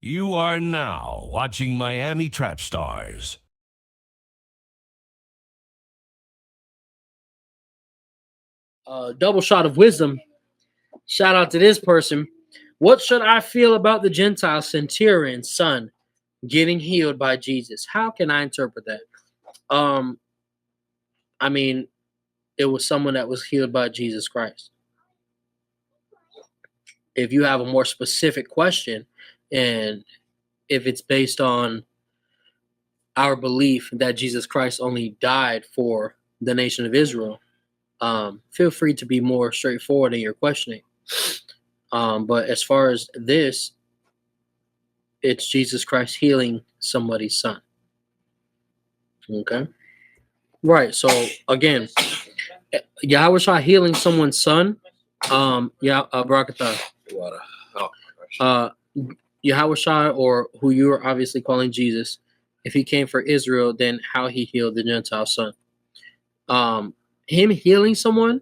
You are now watching Miami Trap Stars. Double shot of wisdom. Shout out to this person. What should I feel about the Gentile centurion's son getting healed by Jesus? How can I interpret that? I mean, it was someone that was healed by Jesus Christ. If you have a more specific question, and if it's based on our belief that Jesus Christ only died for the nation of Israel, feel free to be more straightforward in your questioning. But as far as this, it's Jesus Christ healing somebody's son. Okay? Right. So, again, YHWH healing someone's son. Barakatah. YHWH, or who you are obviously calling Jesus, if he came for Israel, then how he healed the Gentile son. Him healing someone,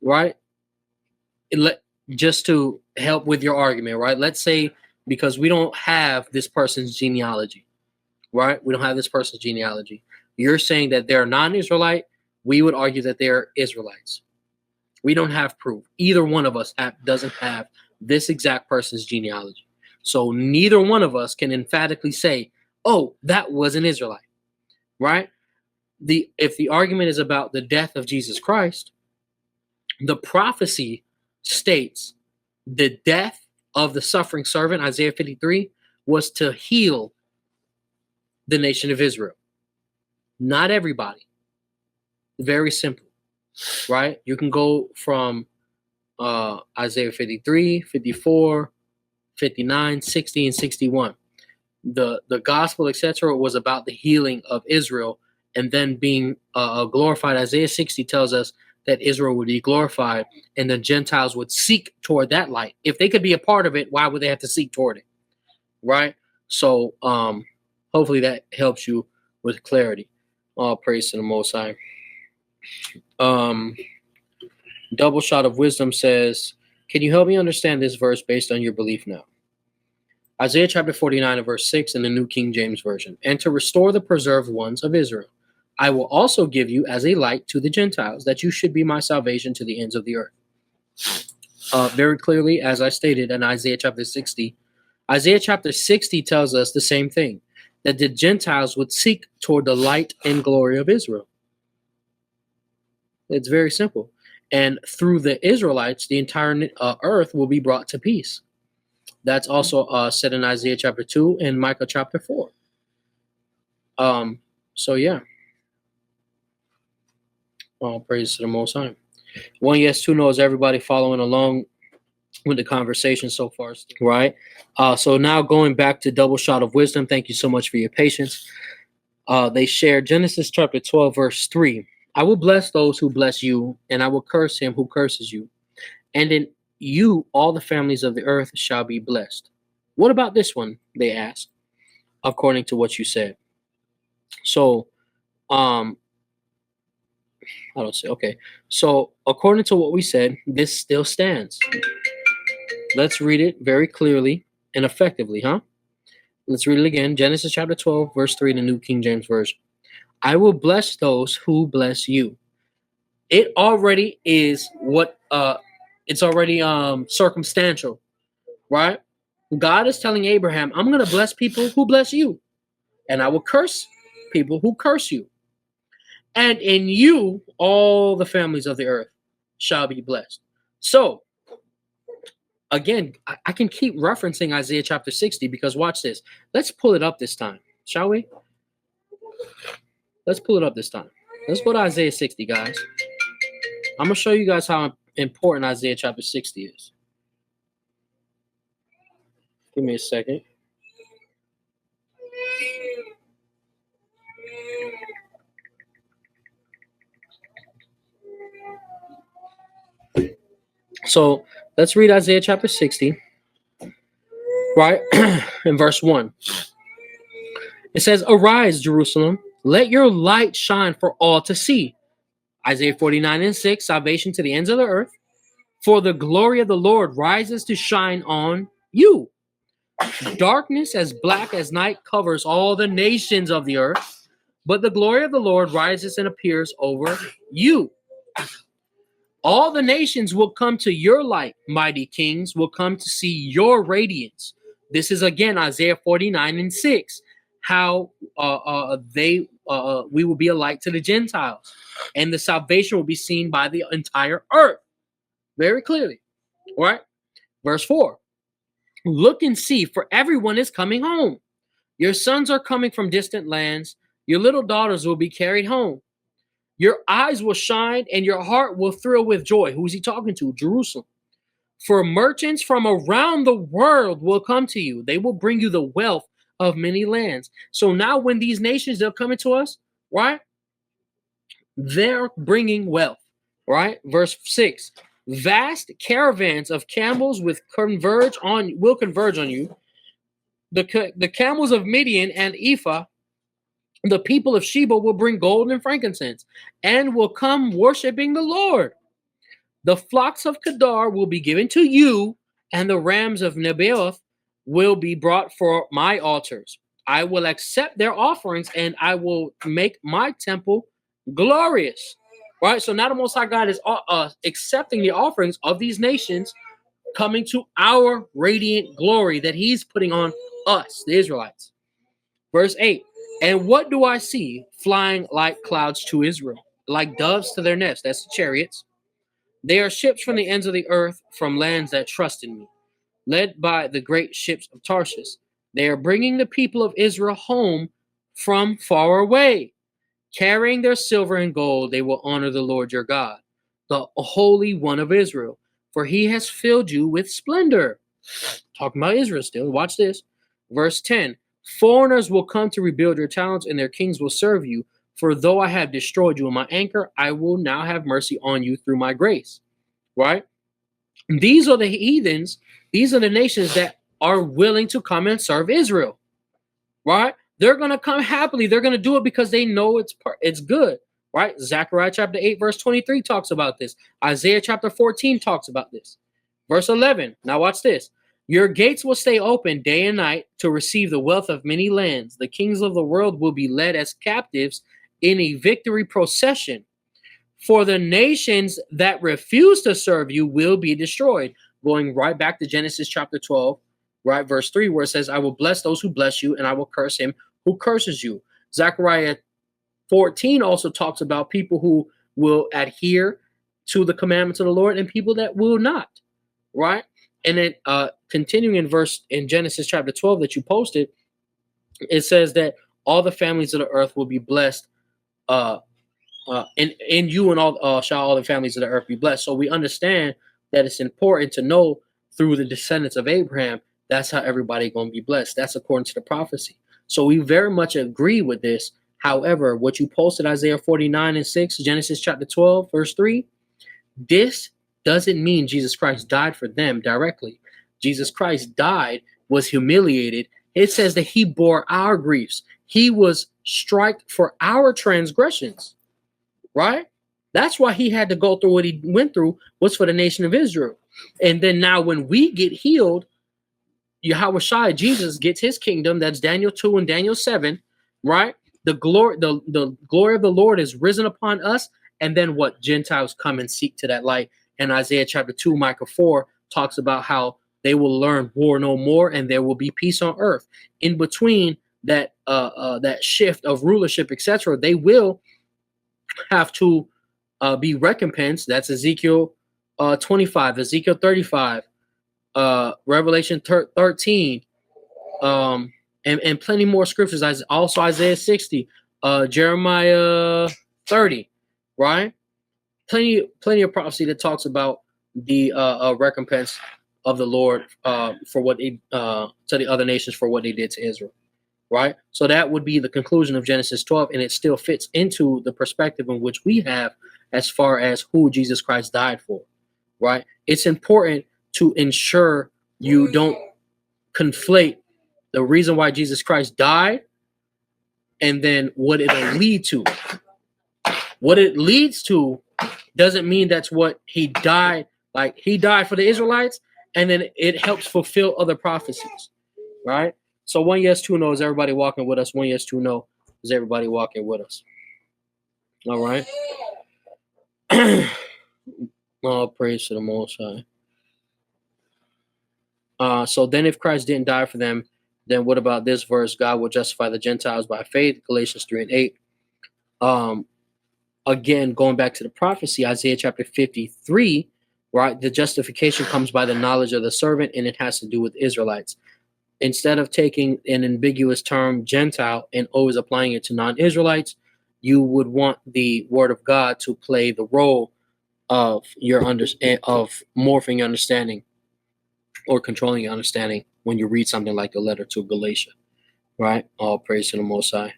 right? Just to help with your argument, right? Let's say, because we don't have this person's genealogy, right? We don't have this person's genealogy. You're saying that they're non-Israelite. We would argue that they're Israelites. We don't have proof. Either one of us doesn't have this exact person's genealogy. So neither one of us can emphatically say, oh, that was an Israelite, right? If the argument is about the death of Jesus Christ, the prophecy states the death of the suffering servant, Isaiah 53, was to heal the nation of Israel. Not everybody. Very simple, right? You can go from Isaiah 53, 54, 59, 60, and 61. The gospel, etc., was about the healing of Israel and then being glorified. Isaiah 60 tells us that Israel would be glorified and the Gentiles would seek toward that light. If they could be a part of it, why would they have to seek toward it? Right? So hopefully that helps you with clarity. All praise to the Most High. Double shot of wisdom says, can you help me understand this verse based on your belief now? Isaiah chapter 49 and verse 6 in the New King James Version. And to restore the preserved ones of Israel, I will also give you as a light to the Gentiles, that you should be my salvation to the ends of the earth. Very clearly, as I stated in Isaiah chapter 60, Isaiah chapter 60 tells us the same thing, that the Gentiles would seek toward the light and glory of Israel. It's very simple. And through the Israelites, the entire earth will be brought to peace. That's also said in Isaiah chapter 2 and Micah chapter 4. So yeah. All praise to the Most High. 1 Yes 2 knows everybody following along with the conversation so far, right? So now going back to double shot of wisdom. Thank you so much for your patience. They shared Genesis chapter 12 verse 3. I will bless those who bless you, and I will curse him who curses you. And in you, all the families of the earth shall be blessed. What about this one? They asked, according to what you said. So, I don't say, okay. So, according to what we said, this still stands. Let's read it very clearly and effectively, huh? Let's read it again. Genesis chapter 12, verse 3 in the New King James Version. I will bless those who bless you. It already is what it's already circumstantial, right? God is telling Abraham, I'm going to bless people who bless you, and I will curse people who curse you. And in you, all the families of the earth shall be blessed. So, again, I can keep referencing Isaiah chapter 60 because watch this. Let's pull it up this time, shall we? Let's pull it up this time. Let's go to Isaiah 60, guys. I'm going to show you guys how important Isaiah chapter 60 is. Give me a second. So let's read Isaiah chapter 60, right? In verse 1. It says, arise, Jerusalem, let your light shine for all to see. Isaiah 49 and 6, salvation to the ends of the earth. For the glory of the Lord rises to shine on you. Darkness as black as night covers all the nations of the earth, but the glory of the Lord rises and appears over you. All the nations will come to your light, mighty kings will come to see your radiance. This is again Isaiah 49:6. How we will be a light to the Gentiles, and the salvation will be seen by the entire earth. Very clearly. All right. Verse 4. Look and see, for everyone is coming home. Your sons are coming from distant lands. Your little daughters will be carried home. Your eyes will shine and your heart will thrill with joy. Who's he talking to? Jerusalem. For merchants from around the world will come to you. They will bring you the wealth of many lands. So now when these nations, they're coming to us, right? They're bringing wealth, right? Verse 6. Vast caravans of camels will converge on you. The camels of Midian and Ephah, the people of Sheba will bring gold and frankincense and will come worshiping the Lord. The flocks of Kedar will be given to you, and the rams of Nebaioth will be brought for my altars. I will accept their offerings, and I will make my temple glorious. Right? So now the Most High God is accepting the offerings of these nations coming to our radiant glory that he's putting on us, the Israelites. Verse 8. And what do I see flying like clouds to Israel, like doves to their nest? That's the chariots. They are ships from the ends of the earth, from lands that trust in me, led by the great ships of Tarshish. They are bringing the people of Israel home from far away. Carrying their silver and gold, they will honor the Lord your God, the Holy One of Israel, for he has filled you with splendor. Talking about Israel still. Watch this. Verse 10. Foreigners will come to rebuild your towns, and their kings will serve you. For though I have destroyed you in my anger, I will now have mercy on you through my grace. Right? These are the heathens. These are the nations that are willing to come and serve Israel. Right? They're going to come happily. They're going to do it because they know it's good. Right? Zechariah chapter 8, verse 23 talks about this. Isaiah chapter 14 talks about this. Verse 11. Now watch this. Your gates will stay open day and night to receive the wealth of many lands. The kings of the world will be led as captives in a victory procession. For the nations that refuse to serve you will be destroyed. Going right back to Genesis chapter 12, right, verse 3, where it says, I will bless those who bless you, and I will curse him who curses you. Zechariah 14 also talks about people who will adhere to the commandments of the Lord and people that will not, right? And then continuing in Genesis chapter 12 that you posted, it says that all the families of the earth will be blessed. In you and all shall all the families of the earth be blessed. So we understand that it's important to know through the descendants of Abraham, that's how everybody going to be blessed. That's according to the prophecy. So we very much agree with this. However, what you posted, Isaiah 49:6, Genesis chapter 12, verse 3, this doesn't mean Jesus Christ died for them directly. Jesus Christ died, was humiliated. It says that he bore our griefs. He was struck for our transgressions, right? That's why he had to go through what he went through, was for the nation of Israel. And then now when we get healed, Yahawashi, Jesus, gets his kingdom. That's Daniel 2 and Daniel 7, right? The glory of the Lord is risen upon us. And then what? Gentiles come and seek to that light. And Isaiah chapter 2, Micah 4 talks about how they will learn war no more and there will be peace on earth. In between that shift of rulership, etc., they will have to be recompensed. That's Ezekiel 25, Ezekiel 35, Revelation 13, and plenty more scriptures. Also Isaiah 60, Jeremiah 30, right? Plenty of prophecy that talks about the recompense of the Lord for what they to the other nations for what they did to Israel, right? So that would be the conclusion of Genesis 12, and it still fits into the perspective in which we have as far as who Jesus Christ died for, right? It's important to ensure you don't conflate the reason why Jesus Christ died and then what it'll lead to. What it leads to doesn't mean that's what he died. Like he died for the Israelites, and then it helps fulfill other prophecies. right? So 1 yes, 2 no, is everybody walking with us? 1 yes, 2 no, is everybody walking with us? All right. All praise to the Most High. So then if Christ didn't die for them, then what about this verse? God will justify the Gentiles by faith, Galatians 3 and 8. Again, going back to the prophecy, Isaiah chapter 53, right? The justification comes by the knowledge of the servant, and it has to do with Israelites. Instead of taking an ambiguous term, Gentile, and always applying it to non-Israelites, you would want the word of God to play the role of of morphing your understanding or controlling your understanding when you read something like the letter to Galatia, right? All praise to the Most High.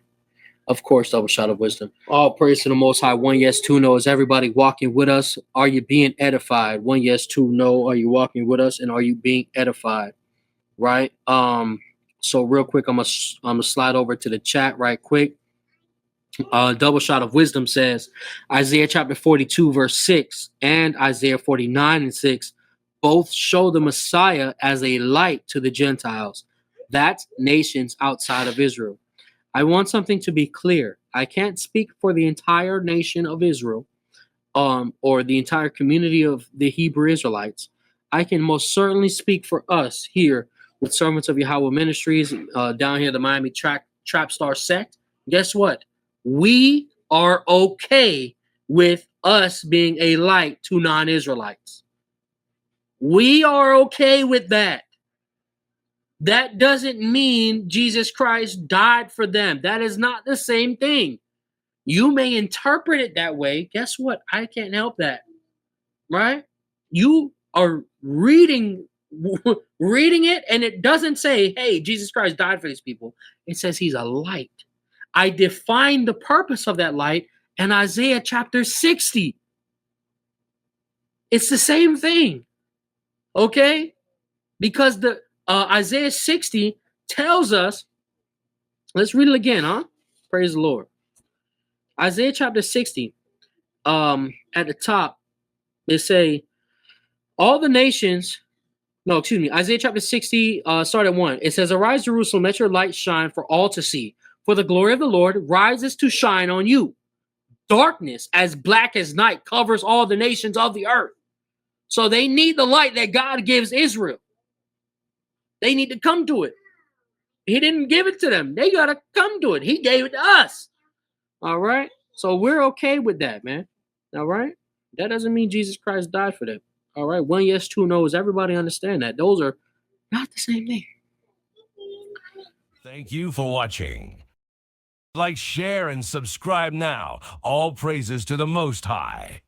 Of course, double shot of wisdom. All praise to the Most High. 1 yes, 2 no. Is everybody walking with us? Are you being edified? 1 yes, 2 no. Are you walking with us? And are you being edified? Right? So real quick, I'm gonna slide over to the chat right quick. Double shot of wisdom says Isaiah chapter 42 verse 6 and Isaiah 49 and 6 both show the Messiah as a light to the Gentiles. That's nations outside of Israel. I want something to be clear. I can't speak for the entire nation of Israel, or the entire community of the Hebrew Israelites. I can most certainly speak for us here with Servants of Yahweh Ministries, down here, the Miami Trap Star sect. Guess what? We are okay with us being a light to non-Israelites. We are okay with that. That doesn't mean Jesus Christ died for them. That is not the same thing. You may interpret it that way. Guess what? I can't help that. Right? You are reading it, and it doesn't say, hey, Jesus Christ died for these people. It says he's a light. I define the purpose of that light in Isaiah chapter 60. It's the same thing. Okay? Because the Isaiah 60 tells us, let's read it again, huh? Praise the Lord. Isaiah chapter 60, at the top, it say, all the nations, no, excuse me, Isaiah chapter 60, start at 1. It says, arise, Jerusalem, let your light shine for all to see. For the glory of the Lord rises to shine on you. Darkness as black as night covers all the nations of the earth. So they need the light that God gives Israel. They need to come to it. He didn't give it to them. They got to come to it. He gave it to us. All right? So we're okay with that, man. All right? That doesn't mean Jesus Christ died for them. All right? 1 yes, 2 no's. Everybody understand that. Those are not the same thing. Thank you for watching. Like, share, and subscribe now. All praises to the Most High.